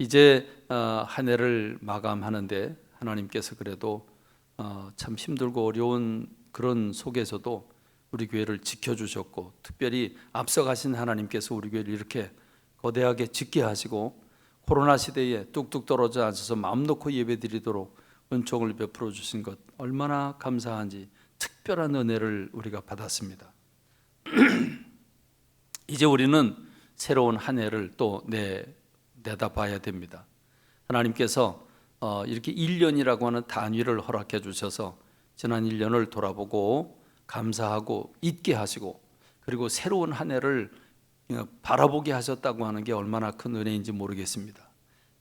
이제 한 해를 마감하는데 하나님께서 그래도 참 힘들고 어려운 그런 속에서도 우리 교회를 지켜주셨고, 특별히 앞서가신 하나님께서 우리 교회를 이렇게 거대하게 짓게 하시고 코로나 시대에 뚝뚝 떨어져 앉아서 마음 놓고 예배드리도록 은총을 베풀어 주신 것 얼마나 감사한지 특별한 은혜를 우리가 받았습니다. 이제 우리는 새로운 한 해를 또 내다봐야 됩니다. 하나님께서 이렇게 1년이라고 하는 단위를 허락해 주셔서 지난 1년을 돌아보고 감사하고 잊게 하시고, 그리고 새로운 한 해를 바라보게 하셨다고 하는 게 얼마나 큰 은혜인지 모르겠습니다.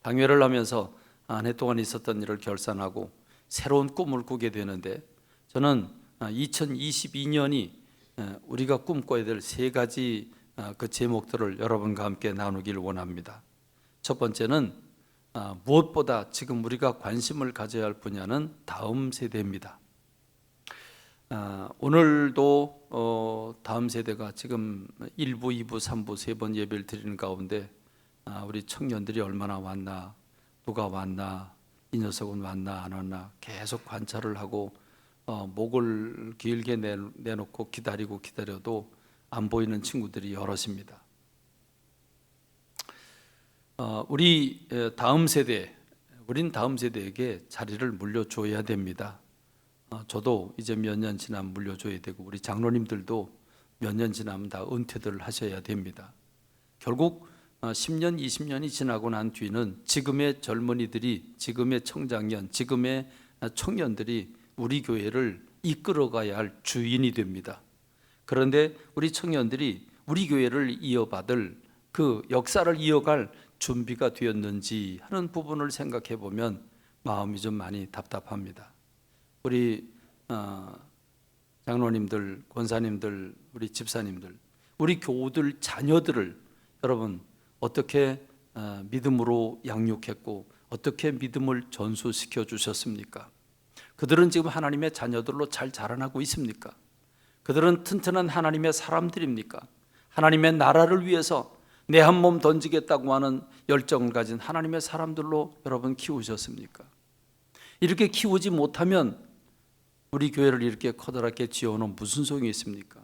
당회를 하면서 한 해 동안 있었던 일을 결산하고 새로운 꿈을 꾸게 되는데, 저는 2022년이 우리가 꿈꿔야 될 세 가지 그 제목들을 여러분과 함께 나누길 원합니다. 첫 번째는 무엇보다 지금 우리가 관심을 가져야 할 분야는 다음 세대입니다. 오늘도 다음 세대가 지금 1부, 2부, 3부 세 번 예배를 드리는 가운데 우리 청년들이 얼마나 왔나, 누가 왔나, 이 녀석은 왔나 안 왔나 계속 관찰을 하고 목을 길게 내놓고 기다려도 안 보이는 친구들이 여럿입니다. 우린 다음 세대에게 자리를 물려줘야 됩니다. 저도 이제 몇 년 지나면 물려줘야 되고, 우리 장로님들도 몇 년 지나면 다 은퇴를 하셔야 됩니다. 결국 10년, 20년이 지나고 난 뒤는 지금의 젊은이들이, 지금의 청장년, 지금의 청년들이 우리 교회를 이끌어가야 할 주인이 됩니다. 그런데 우리 청년들이 우리 교회를 이어받을 그 역사를 이어갈 준비가 되었는지 하는 부분을 생각해 보면 마음이 좀 많이 답답합니다. 우리 장로님들, 권사님들, 우리 집사님들, 우리 교우들 자녀들을 여러분 어떻게 믿음으로 양육했고 어떻게 믿음을 전수시켜 주셨습니까? 그들은 지금 하나님의 자녀들로 잘 자라나고 있습니까? 그들은 튼튼한 하나님의 사람들입니까? 하나님의 나라를 위해서 내 한 몸 던지겠다고 하는 열정을 가진 하나님의 사람들로 여러분 키우셨습니까? 이렇게 키우지 못하면 우리 교회를 이렇게 커다랗게 지어놓은 무슨 소용이 있습니까?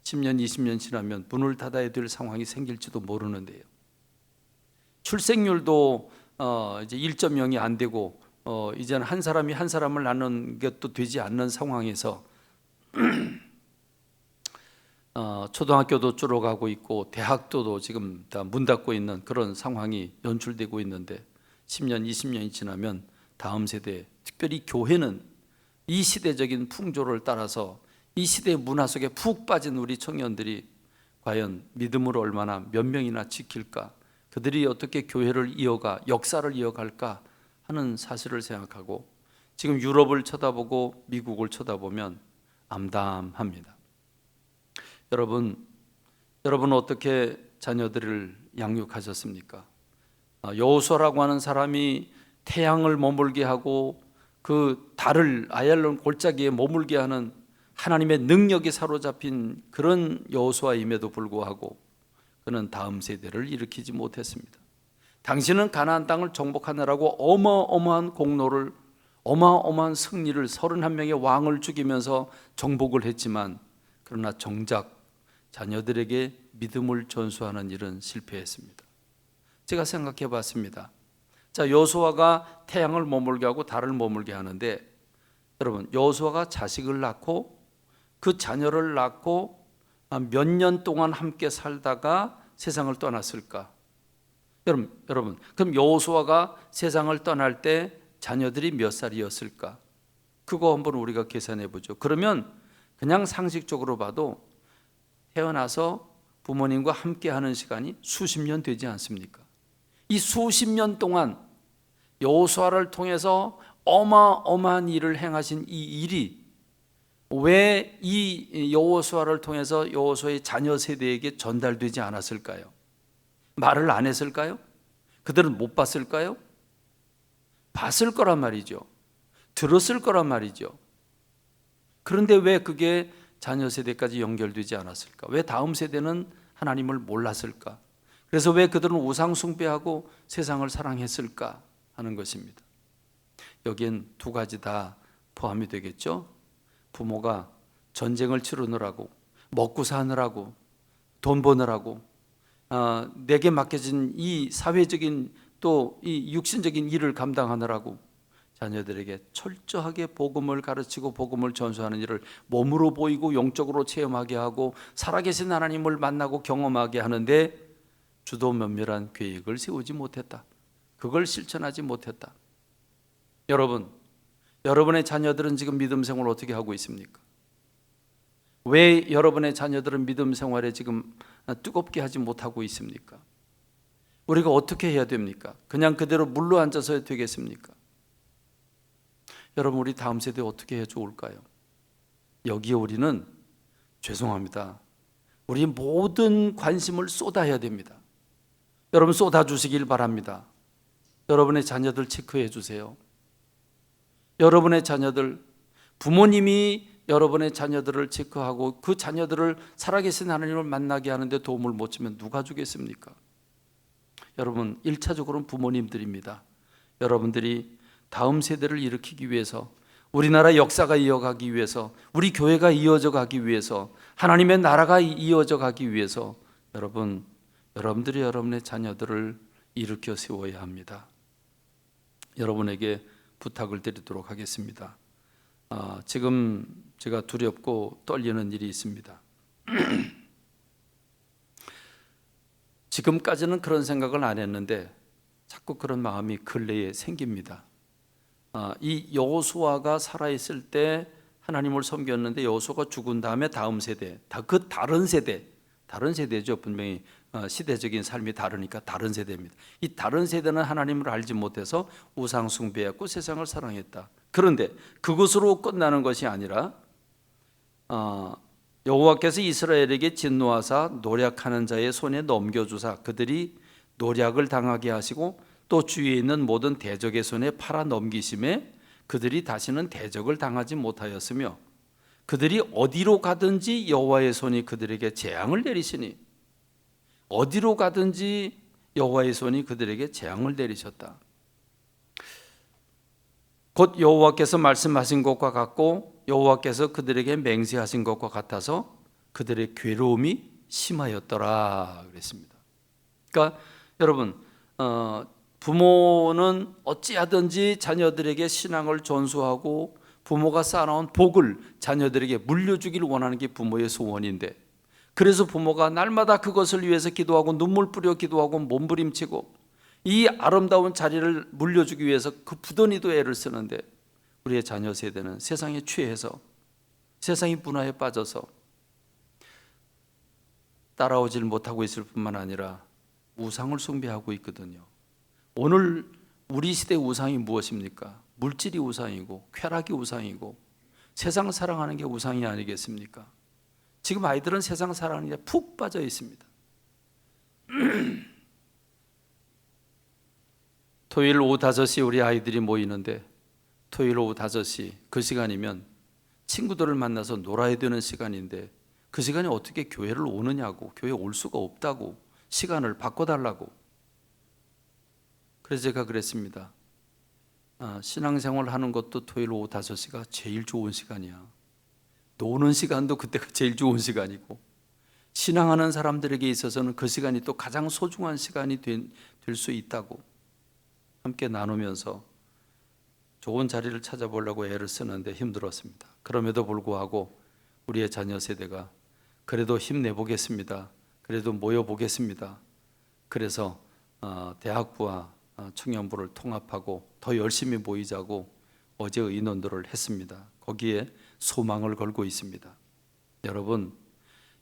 10년, 20년 지나면 문을 닫아야 될 상황이 생길지도 모르는데요. 출생률도 이제 1.0이 안 되고 이제는 한 사람이 한 사람을 낳는 것도 되지 않는 상황에서 초등학교도 줄어가고 있고 대학도도 지금 다 문 닫고 있는 그런 상황이 연출되고 있는데, 10년, 20년이 지나면 다음 세대, 특별히 교회는 이 시대적인 풍조를 따라서 이 시대의 문화 속에 푹 빠진 우리 청년들이 과연 믿음으로 얼마나 몇 명이나 지킬까, 그들이 어떻게 교회를 이어가 역사를 이어갈까 하는 사실을 생각하고 지금 유럽을 쳐다보고 미국을 쳐다보면 암담합니다. 여러분 어떻게 자녀들을 양육하셨습니까? 여호수아라고 하는 사람이 태양을 머물게 하고 그 달을 아얄론 골짜기에 머물게 하는 하나님의 능력이 사로잡힌 그런 여호수아임에도 불구하고 그는 다음 세대를 일으키지 못했습니다. 당신은 가나안 땅을 정복하느라고 어마어마한 공로를, 어마어마한 승리를, 31명의 왕을 죽이면서 정복을 했지만, 그러나 정작 자녀들에게 믿음을 전수하는 일은 실패했습니다. 제가 생각해 봤습니다. 자, 여호수아가 태양을 머물게 하고 달을 머물게 하는데, 여러분 여호수아가 자식을 낳고 그 자녀를 낳고 몇 년 동안 함께 살다가 세상을 떠났을까? 여러분 그럼 여호수아가 세상을 떠날 때 자녀들이 몇 살이었을까? 그거 한번 우리가 계산해 보죠. 그러면 그냥 상식적으로 봐도 태어나서 부모님과 함께 하는 시간이 수십 년 되지 않습니까? 이 수십 년 동안 여호수아를 통해서 어마어마한 일을 행하신 이 일이 왜 이 여호수아를 통해서 여호수아의 자녀 세대에게 전달되지 않았을까요? 말을 안 했을까요? 그들은 못 봤을까요? 봤을 거란 말이죠. 들었을 거란 말이죠. 그런데 왜 그게 자녀 세대까지 연결되지 않았을까? 왜 다음 세대는 하나님을 몰랐을까? 그래서 왜 그들은 우상 숭배하고 세상을 사랑했을까 하는 것입니다. 여기엔 두 가지 다 포함이 되겠죠. 부모가 전쟁을 치르느라고, 먹고 사느라고, 돈 버느라고, 내게 맡겨진 이 사회적인 또 이 육신적인 일을 감당하느라고 자녀들에게 철저하게 복음을 가르치고 복음을 전수하는 일을 몸으로 보이고 영적으로 체험하게 하고 살아계신 하나님을 만나고 경험하게 하는데 주도 면밀한 계획을 세우지 못했다. 그걸 실천하지 못했다. 여러분의 자녀들은 지금 믿음 생활을 어떻게 하고 있습니까? 왜 여러분의 자녀들은 믿음 생활에 지금 뜨겁게 하지 못하고 있습니까? 우리가 어떻게 해야 됩니까? 그냥 그대로 물러 앉아서 되겠습니까? 여러분, 우리 다음 세대 어떻게 해야 좋을까요? 여기에 우리는 죄송합니다. 우리 모든 관심을 쏟아야 됩니다. 여러분 쏟아주시길 바랍니다. 여러분의 자녀들 체크해 주세요. 여러분의 자녀들, 부모님이 여러분의 자녀들을 체크하고 그 자녀들을 살아계신 하나님을 만나게 하는데 도움을 못 주면 누가 주겠습니까? 여러분, 1차적으로는 부모님들입니다. 여러분들이 다음 세대를 일으키기 위해서, 우리나라 역사가 이어가기 위해서, 우리 교회가 이어져 가기 위해서, 하나님의 나라가 이어져 가기 위해서 여러분들이 여러분의 자녀들을 일으켜 세워야 합니다. 여러분에게 부탁을 드리도록 하겠습니다. 지금 제가 두렵고 떨리는 일이 있습니다. 지금까지는 그런 생각을 안 했는데 자꾸 그런 마음이 근래에 생깁니다. 이 여호수아가 살아있을 때 하나님을 섬겼는데 여호수아가 죽은 다음에 다음 세대, 그 다른 세대죠. 분명히 시대적인 삶이 다르니까 다른 세대입니다. 이 다른 세대는 하나님을 알지 못해서 우상 숭배했고 세상을 사랑했다. 그런데 그것으로 끝나는 것이 아니라 여호와께서 이스라엘에게 진노하사 노략하는 자의 손에 넘겨주사 그들이 노략을 당하게 하시고 또 주위에 있는 모든 대적의 손에 팔아 넘기심에 그들이 다시는 대적을 당하지 못하였으며 그들이 어디로 가든지 여호와의 손이 그들에게 재앙을 내리시니 어디로 가든지 여호와의 손이 그들에게 재앙을 내리셨다. 곧 여호와께서 말씀하신 것과 같고 여호와께서 그들에게 맹세하신 것과 같아서 그들의 괴로움이 심하였더라 그랬습니다. 그러니까 여러분, 부모는 어찌하든지 자녀들에게 신앙을 전수하고 부모가 쌓아놓은 복을 자녀들에게 물려주기를 원하는 게 부모의 소원인데, 그래서 부모가 날마다 그것을 위해서 기도하고 눈물 뿌려 기도하고 몸부림치고 이 아름다운 자리를 물려주기 위해서 그 부더니도 애를 쓰는데 우리의 자녀 세대는 세상에 취해서 세상의 문화에 빠져서 따라오질 못하고 있을 뿐만 아니라 우상을 숭배하고 있거든요. 오늘 우리 시대의 우상이 무엇입니까? 물질이 우상이고 쾌락이 우상이고 세상 사랑하는 게 우상이 아니겠습니까? 지금 아이들은 세상 사랑하는 게 푹 빠져 있습니다. 토요일 오후 5시 우리 아이들이 모이는데 토요일 오후 5시 그 시간이면 친구들을 만나서 놀아야 되는 시간인데 그 시간에 어떻게 교회를 오느냐고, 교회 올 수가 없다고, 시간을 바꿔달라고. 그래서 제가 그랬습니다. 신앙생활 하는 것도 토요일 오후 5시가 제일 좋은 시간이야. 노는 시간도 그때가 제일 좋은 시간이고 신앙하는 사람들에게 있어서는 그 시간이 또 가장 소중한 시간이 될 수 있다고 함께 나누면서 좋은 자리를 찾아보려고 애를 쓰는데 힘들었습니다. 그럼에도 불구하고 우리의 자녀 세대가 그래도 힘내보겠습니다. 그래도 모여보겠습니다. 그래서 대학부와 청년부를 통합하고 더 열심히 모이자고 어제 의논들을 했습니다. 거기에 소망을 걸고 있습니다.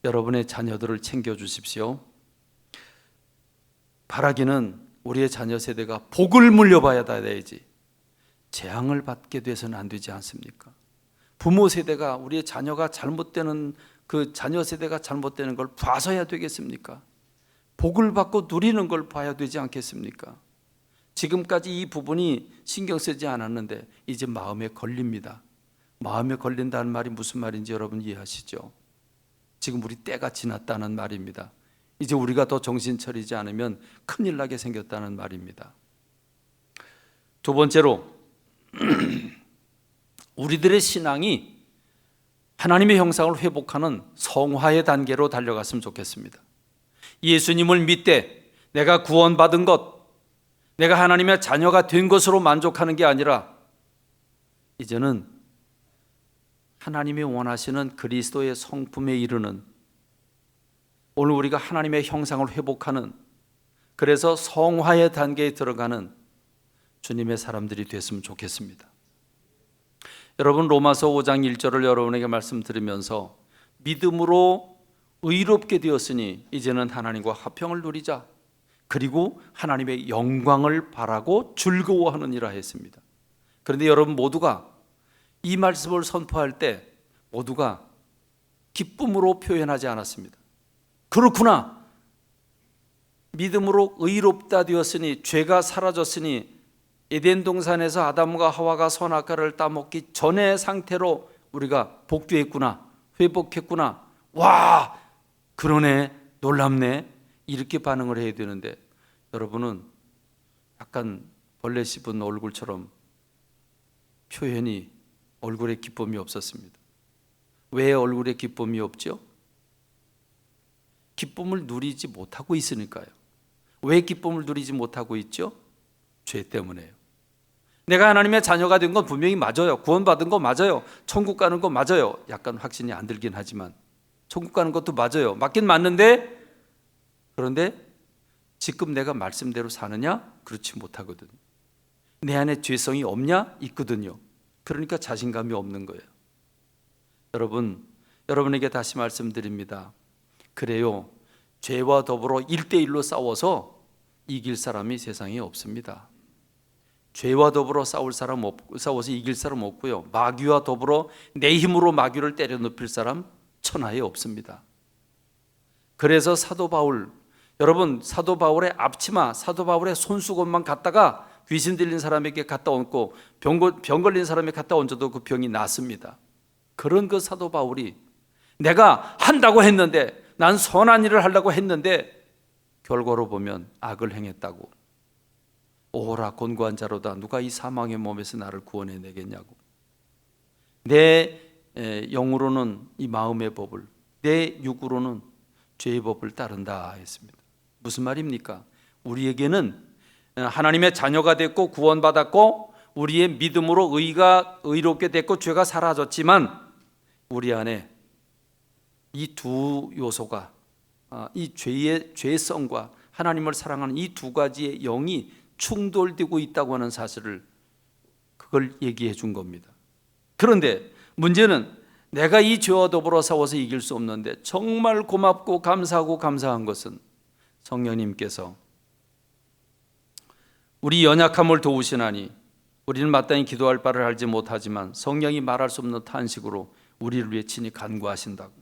여러분의 자녀들을 챙겨주십시오. 바라기는 우리의 자녀 세대가 복을 물려받아야지 재앙을 받게 돼서는 안 되지 않습니까? 부모 세대가 우리의 자녀가 잘못되는 그 자녀 세대가 잘못되는 걸 봐서야 되겠습니까? 복을 받고 누리는 걸 봐야 되지 않겠습니까? 지금까지 이 부분이 신경 쓰지 않았는데 이제 마음에 걸립니다. 마음에 걸린다는 말이 무슨 말인지 여러분 이해하시죠? 지금 우리 때가 지났다는 말입니다. 이제 우리가 더 정신 차리지 않으면 큰일 나게 생겼다는 말입니다. 두 번째로 우리들의 신앙이 하나님의 형상을 회복하는 성화의 단계로 달려갔으면 좋겠습니다. 예수님을 믿되 내가 구원받은 것, 내가 하나님의 자녀가 된 것으로 만족하는 게 아니라 이제는 하나님이 원하시는 그리스도의 성품에 이르는, 오늘 우리가 하나님의 형상을 회복하는, 그래서 성화의 단계에 들어가는 주님의 사람들이 됐으면 좋겠습니다. 여러분, 로마서 5장 1절을 여러분에게 말씀드리면서 믿음으로 의롭게 되었으니 이제는 하나님과 화평을 누리자, 그리고 하나님의 영광을 바라고 즐거워하느니라 했습니다. 그런데 여러분 모두가 이 말씀을 선포할 때 모두가 기쁨으로 표현하지 않았습니다. 그렇구나, 믿음으로 의롭다 되었으니, 죄가 사라졌으니, 에덴 동산에서 아담과 하와가 선악과를 따먹기 전의 상태로 우리가 복귀했구나, 회복했구나, 와 그러네, 놀랍네, 이렇게 반응을 해야 되는데 여러분은 약간 벌레 씹은 얼굴처럼 표현이, 얼굴에 기쁨이 없었습니다. 왜 얼굴에 기쁨이 없죠? 기쁨을 누리지 못하고 있으니까요. 왜 기쁨을 누리지 못하고 있죠? 죄 때문에요. 내가 하나님의 자녀가 된 건 분명히 맞아요. 구원받은 거 맞아요. 천국 가는 거 맞아요. 약간 확신이 안 들긴 하지만 천국 가는 것도 맞아요. 맞긴 맞는데, 그런데 지금 내가 말씀대로 사느냐? 그렇지 못하거든요. 내 안에 죄성이 없냐? 있거든요. 그러니까 자신감이 없는 거예요. 여러분에게 다시 말씀드립니다. 그래요, 죄와 더불어 1대1로 싸워서 이길 사람이 세상에 없습니다. 죄와 더불어 싸워서 이길 사람 없고요, 마귀와 더불어 내 힘으로 마귀를 때려 눕힐 사람 천하에 없습니다. 그래서 사도 바울, 여러분 사도 바울의 앞치마, 사도 바울의 손수건만 갖다가 귀신 들린 사람에게 갖다 얹고 병 걸린 사람에게 갖다 얹어도 그 병이 낫습니다. 그런 그 사도 바울이 내가 한다고 했는데, 난 선한 일을 하려고 했는데 결과로 보면 악을 행했다고. 오호라 곤고한 자로다, 누가 이 사망의 몸에서 나를 구원해내겠냐고. 내 영으로는 이 마음의 법을, 내 육으로는 죄의 법을 따른다 했습니다. 무슨 말입니까? 우리에게는 하나님의 자녀가 됐고 구원받았고 우리의 믿음으로 의롭게 됐고 죄가 사라졌지만 우리 안에 이 두 요소가, 이 죄의 죄성과 하나님을 사랑하는 이 두 가지의 영이 충돌되고 있다고 하는 사실을, 그걸 얘기해 준 겁니다. 그런데 문제는 내가 이 죄와 더불어 싸워서 이길 수 없는데 정말 고맙고 감사하고 감사한 것은 성령님께서 우리 연약함을 도우시나니 우리는 마땅히 기도할 바를 알지 못하지만 성령이 말할 수 없는 탄식으로 우리를 위해 친히 간구하신다고.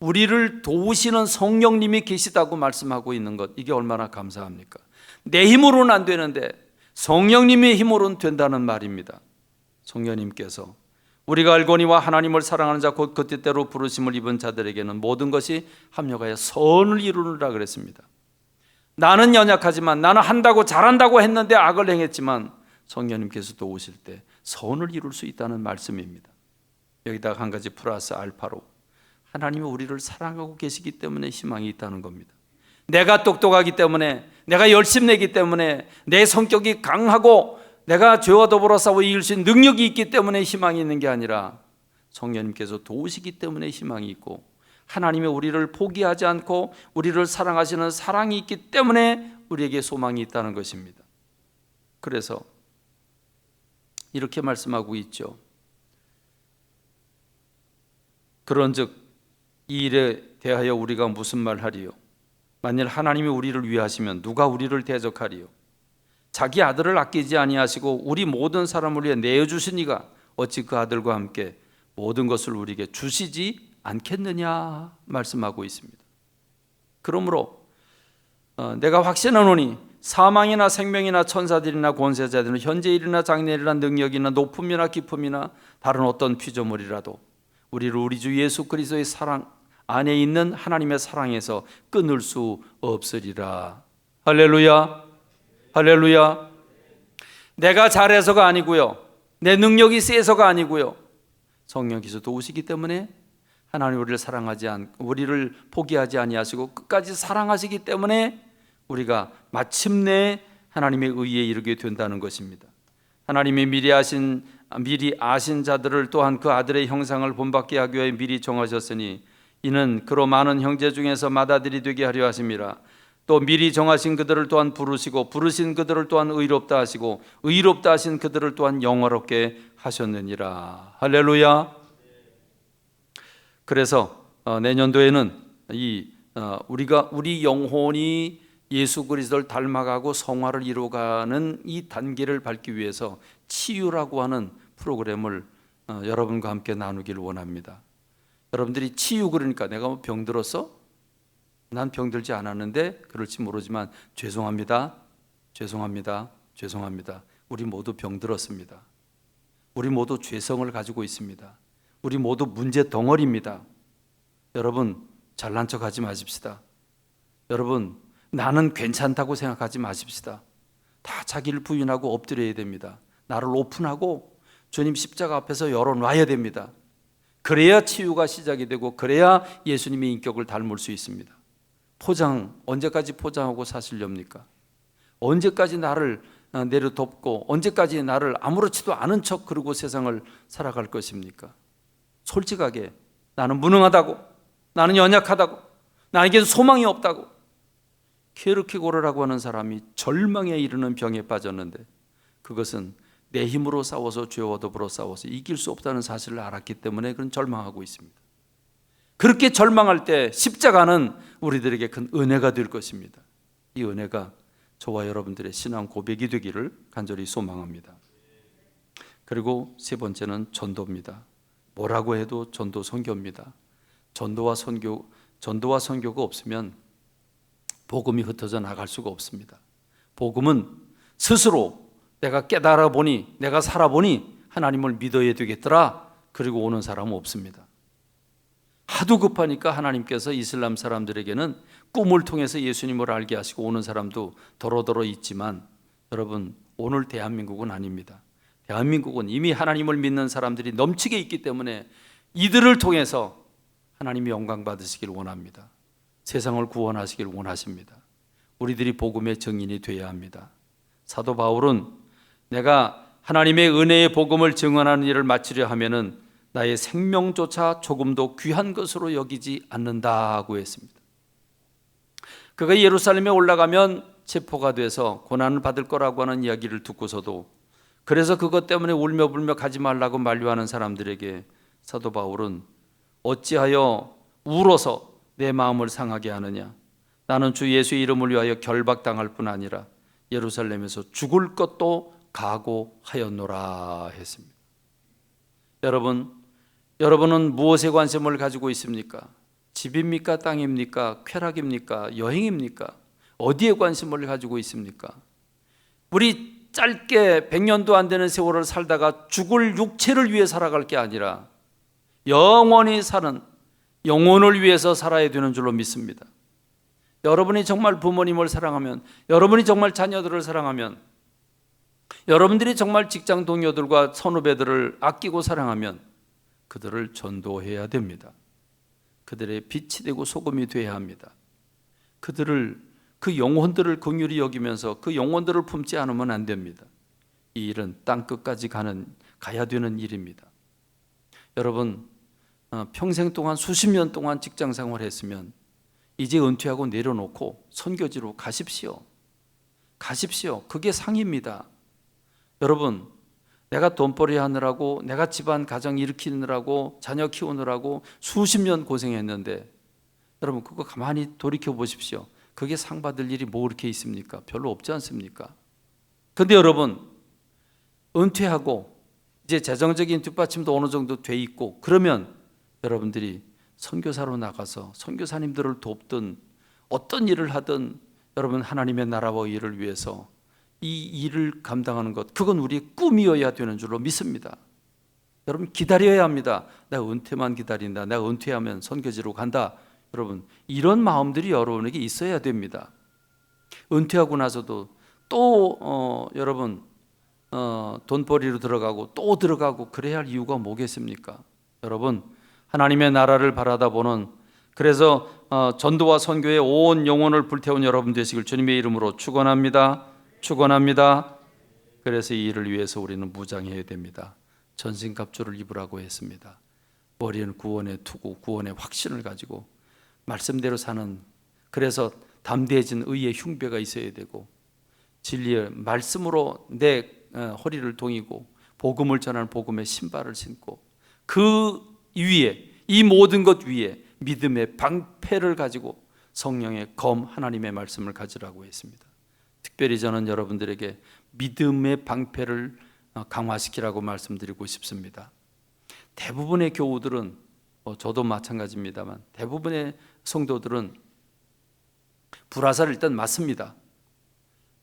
우리를 도우시는 성령님이 계시다고 말씀하고 있는 것, 이게 얼마나 감사합니까? 내 힘으로는 안 되는데 성령님의 힘으로는 된다는 말입니다. 성령님께서 우리가 알거니와 하나님을 사랑하는 자 곧 그 뜻대로 부르심을 입은 자들에게는 모든 것이 합력하여 선을 이루느라 그랬습니다. 나는 연약하지만, 나는 한다고 잘한다고 했는데 악을 행했지만 성령님께서 도우실 때 선을 이룰 수 있다는 말씀입니다. 여기다가 한 가지 플러스 알파로 하나님이 우리를 사랑하고 계시기 때문에 희망이 있다는 겁니다. 내가 똑똑하기 때문에, 내가 열심내기 때문에, 내 성격이 강하고 내가 죄와 더불어 싸워 이길 수 있는 능력이 있기 때문에 희망이 있는 게 아니라 성령님께서 도우시기 때문에 희망이 있고, 하나님이 우리를 포기하지 않고 우리를 사랑하시는 사랑이 있기 때문에 우리에게 소망이 있다는 것입니다. 그래서 이렇게 말씀하고 있죠. 그런즉 이 일에 대하여 우리가 무슨 말하리요? 만일 하나님이 우리를 위하시면 누가 우리를 대적하리요? 자기 아들을 아끼지 아니하시고 우리 모든 사람을 위해 내어주신 이가 어찌 그 아들과 함께 모든 것을 우리에게 주시지 않겠느냐 말씀하고 있습니다. 그러므로 내가 확신하노니 사망이나 생명이나 천사들이나 권세자들이나 현재일이나 장래일이나 능력이나 높음이나 깊음이나 다른 어떤 피조물이라도 우리를 우리 주 예수 그리스도의 사랑 안에 있는 하나님의 사랑에서 끊을 수 없으리라. 할렐루야, 할렐루야. 내가 잘해서가 아니고요, 내 능력이 세서가 아니고요, 성령께서 도우시기 때문에 하나님 우리를 포기하지 아니하시고 끝까지 사랑하시기 때문에 우리가 마침내 하나님의 의에 이르게 된다는 것입니다. 하나님이 미리 아신 자들을 또한 그 아들의 형상을 본받게 하기 위해 미리 정하셨으니 이는 그로 많은 형제 중에서 맏아들이 되게 하려 하심이라. 또 미리 정하신 그들을 또한 부르시고 부르신 그들을 또한 의롭다 하시고 의롭다 하신 그들을 또한 영화롭게 하셨느니라. 할렐루야. 그래서 내년도에는 우리 영혼이 예수 그리스도를 닮아가고 성화를 이루어가는 이 단계를 밟기 위해서 치유라고 하는 프로그램을 여러분과 함께 나누기를 원합니다. 여러분들이 치유 그러니까 내가 뭐 병들었어? 난 병들지 않았는데 그럴지 모르지만 죄송합니다. 우리 모두 병들었습니다. 우리 모두 죄성을 가지고 있습니다. 우리 모두 문제 덩어리입니다. 여러분 잘난 척하지 마십시다. 여러분 나는 괜찮다고 생각하지 마십시다. 다 자기를 부인하고 엎드려야 됩니다. 나를 오픈하고 주님 십자가 앞에서 열어놔야 됩니다. 그래야 치유가 시작이 되고 그래야 예수님의 인격을 닮을 수 있습니다. 언제까지 포장하고 사시렵니까? 언제까지 나를 내려덮고 언제까지 나를 아무렇지도 않은 척 그러고 세상을 살아갈 것입니까? 솔직하게 나는 무능하다고, 나는 연약하다고, 나에겐 소망이 없다고. 케르케고르라고 하는 사람이 절망에 이르는 병에 빠졌는데 그것은 내 힘으로 싸워서 죄와 더불어 싸워서 이길 수 없다는 사실을 알았기 때문에 그런 절망하고 있습니다. 그렇게 절망할 때 십자가는 우리들에게 큰 은혜가 될 것입니다. 이 은혜가 저와 여러분들의 신앙 고백이 되기를 간절히 소망합니다. 그리고 세 번째는 전도입니다. 뭐라고 해도 전도 선교입니다. 전도와 선교가 없으면 복음이 흩어져 나갈 수가 없습니다. 복음은 스스로 내가 깨달아 보니, 내가 살아보니 하나님을 믿어야 되겠더라 그리고 오는 사람은 없습니다. 하도 급하니까 하나님께서 이슬람 사람들에게는 꿈을 통해서 예수님을 알게 하시고 오는 사람도 더러더러 있지만 여러분 오늘 대한민국은 아닙니다. 대한민국은 이미 하나님을 믿는 사람들이 넘치게 있기 때문에 이들을 통해서 하나님이 영광 받으시길 원합니다. 세상을 구원하시길 원하십니다. 우리들이 복음의 증인이 되어야 합니다. 사도 바울은 내가 하나님의 은혜의 복음을 증언하는 일을 마치려 하면은 나의 생명조차 조금도 귀한 것으로 여기지 않는다고 했습니다. 그가 예루살렘에 올라가면 체포가 돼서 고난을 받을 거라고 하는 이야기를 듣고서도 그래서 그것 때문에 울며 불며 가지 말라고 만류하는 사람들에게 사도 바울은 어찌하여 울어서 내 마음을 상하게 하느냐. 나는 주 예수의 이름을 위하여 결박당할 뿐 아니라 예루살렘에서 죽을 것도 각오하였노라 했습니다. 여러분은 무엇에 관심을 가지고 있습니까? 집입니까? 땅입니까? 쾌락입니까? 여행입니까? 어디에 관심을 가지고 있습니까? 우리 짧게 100년도 안 되는 세월을 살다가 죽을 육체를 위해 살아갈 게 아니라 영원히 사는 영혼을 위해서 살아야 되는 줄로 믿습니다. 여러분이 정말 부모님을 사랑하면, 여러분이 정말 자녀들을 사랑하면, 여러분들이 정말 직장 동료들과 선후배들을 아끼고 사랑하면 그들을 전도해야 됩니다. 그들의 빛이 되고 소금이 되어야 합니다. 그 영혼들을 긍휼히 여기면서 그 영혼들을 품지 않으면 안 됩니다. 이 일은 땅끝까지 가야 되는 일입니다. 여러분 평생 동안 수십 년 동안 직장 생활을 했으면 이제 은퇴하고 내려놓고 선교지로 가십시오. 그게 상입니다. 여러분 내가 돈벌이 하느라고, 내가 집안 가정 일으키느라고, 자녀 키우느라고 수십 년 고생했는데 여러분 그거 가만히 돌이켜 보십시오. 그게 상 받을 일이 뭐 그렇게 있습니까? 별로 없지 않습니까? 그런데 여러분 은퇴하고 이제 재정적인 뒷받침도 어느 정도 돼 있고 그러면 여러분들이 선교사로 나가서 선교사님들을 돕든 어떤 일을 하든 여러분 하나님의 나라와 일을 위해서 이 일을 감당하는 것, 그건 우리의 꿈이어야 되는 줄로 믿습니다. 여러분 기다려야 합니다. 내가 은퇴만 기다린다. 내가 은퇴하면 선교지로 간다. 여러분 이런 마음들이 여러분에게 있어야 됩니다. 은퇴하고 나서도 또 여러분 돈벌이로 들어가고 또 들어가고 그래야 할 이유가 뭐겠습니까? 여러분 하나님의 나라를 바라다보는, 그래서 전도와 선교에 온 영혼을 불태운 여러분 되시길 주님의 이름으로 축원합니다. 축원합니다. 그래서 이 일을 위해서 우리는 무장해야 됩니다. 전신갑주를 입으라고 했습니다. 머리는 구원의 투구, 구원의 확신을 가지고 말씀대로 사는, 그래서 담대해진 의의 흉배가 있어야 되고, 진리의 말씀으로 내 허리를 동이고 복음을 전하는 복음의 신발을 신고, 그 위에, 이 모든 것 위에 믿음의 방패를 가지고 성령의 검 하나님의 말씀을 가지라고 했습니다. 특별히 저는 여러분들에게 믿음의 방패를 강화시키라고 말씀드리고 싶습니다. 대부분의 교우들은, 저도 마찬가지입니다만 대부분의 성도들은 불화살을 일단 맞습니다.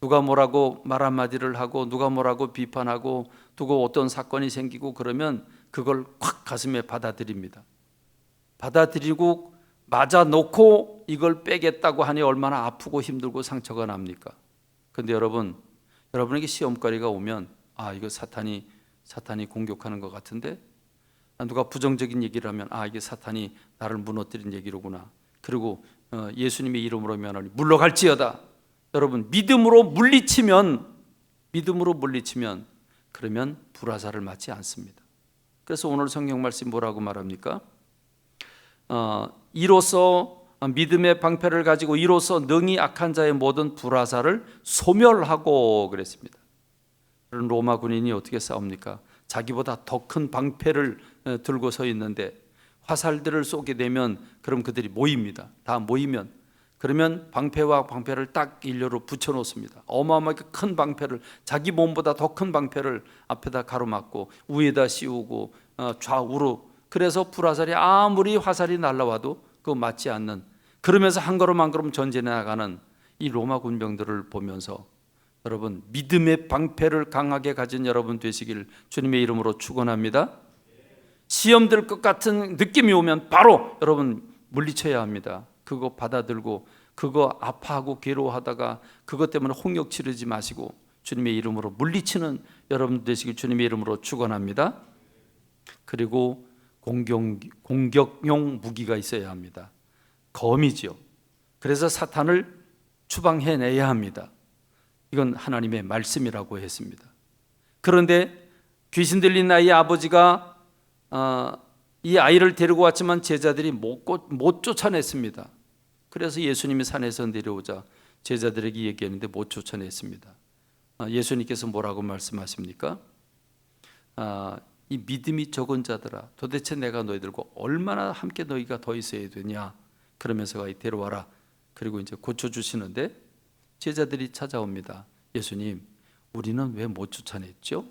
누가 뭐라고 말 한마디를 하고 누가 뭐라고 비판하고 두고 어떤 사건이 생기고 그러면 그걸 콱 가슴에 받아들입니다. 받아들이고 맞아 놓고 이걸 빼겠다고 하니 얼마나 아프고 힘들고 상처가 납니까? 근데 여러분에게 시험거리가 오면 이거 사탄이 공격하는 것 같은데, 누가 부정적인 얘기를 하면 이게 사탄이 나를 무너뜨린 얘기로구나. 그리고 예수님의 이름으로 면하니 물러갈지어다. 여러분 믿음으로 물리치면 그러면 불화살을 맞지 않습니다. 그래서 오늘 성경 말씀 뭐라고 말합니까? 이로써 믿음의 방패를 가지고 이로써 능히 악한 자의 모든 불화살을 소멸하고 그랬습니다. 그런 로마 군인이 어떻게 싸웁니까? 자기보다 더 큰 방패를 들고 서 있는데 화살들을 쏘게 되면 그럼 그들이 모입니다. 다 모이면 그러면 방패와 방패를 딱 일렬로 붙여 놓습니다. 어마어마하게 큰 방패를, 자기 몸보다 더 큰 방패를 앞에다 가로막고 위에다 씌우고 좌우로, 그래서 불화살이 아무리 화살이 날라와도 그거 맞지 않는, 그러면서 한 걸음 한 걸음 전진해 나가는 이 로마 군병들을 보면서 여러분 믿음의 방패를 강하게 가진 여러분 되시길 주님의 이름으로 축원합니다. 시험 들 것 같은 느낌이 오면 바로 여러분 물리쳐야 합니다. 그거 받아들고 그거 아파하고 괴로워하다가 그것 때문에 홍역 치르지 마시고 주님의 이름으로 물리치는 여러분 되시길 주님의 이름으로 축원합니다. 그리고 공격용 무기가 있어야 합니다. 검이죠. 그래서 사탄을 추방해내야 합니다. 이건 하나님의 말씀이라고 했습니다. 그런데 귀신 들린 아이의 아버지가 이 아이를 데리고 왔지만 제자들이 못 쫓아냈습니다. 그래서 예수님이 산에서 내려오자 제자들에게 얘기했는데 못 쫓아냈습니다. 예수님께서 뭐라고 말씀하십니까? 이 믿음이 적은 자들아, 도대체 내가 너희들과 얼마나 함께 너희가 더 있어야 되냐? 그러면서 데려와라. 그리고 이제 고쳐주시는데 제자들이 찾아옵니다. 예수님, 우리는 왜 못 쫓아냈죠?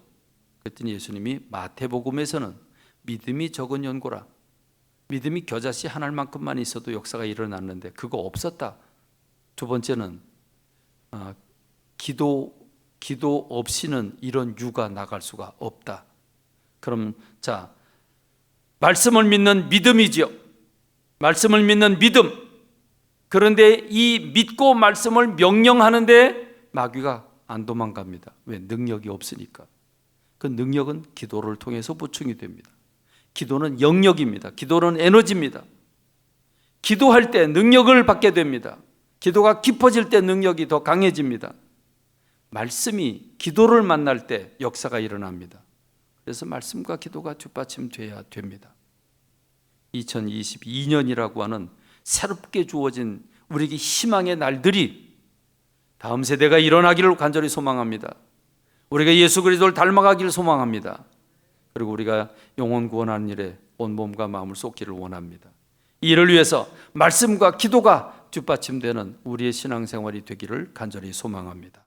그랬더니 예수님이 마태복음에서는 믿음이 적은 연고라, 믿음이 겨자씨 한 알만큼만 있어도 역사가 일어났는데 그거 없었다. 두 번째는 기도 없이는 이런 유가 나갈 수가 없다. 그럼 자, 말씀을 믿는 믿음이지요. 말씀을 믿는 믿음. 그런데 이 믿고 말씀을 명령하는데 마귀가 안 도망갑니다. 왜? 능력이 없으니까. 그 능력은 기도를 통해서 보충이 됩니다. 기도는 영역입니다. 기도는 에너지입니다. 기도할 때 능력을 받게 됩니다. 기도가 깊어질 때 능력이 더 강해집니다. 말씀이 기도를 만날 때 역사가 일어납니다. 그래서 말씀과 기도가 뒷받침돼야 됩니다. 2022년이라고 하는 새롭게 주어진 우리에게 희망의 날들이 다음 세대가 일어나기를 간절히 소망합니다. 우리가 예수 그리스도를 닮아가기를 소망합니다. 그리고 우리가 영혼 구원하는 일에 온 몸과 마음을 쏟기를 원합니다. 이를 위해서 말씀과 기도가 뒷받침되는 우리의 신앙생활이 되기를 간절히 소망합니다.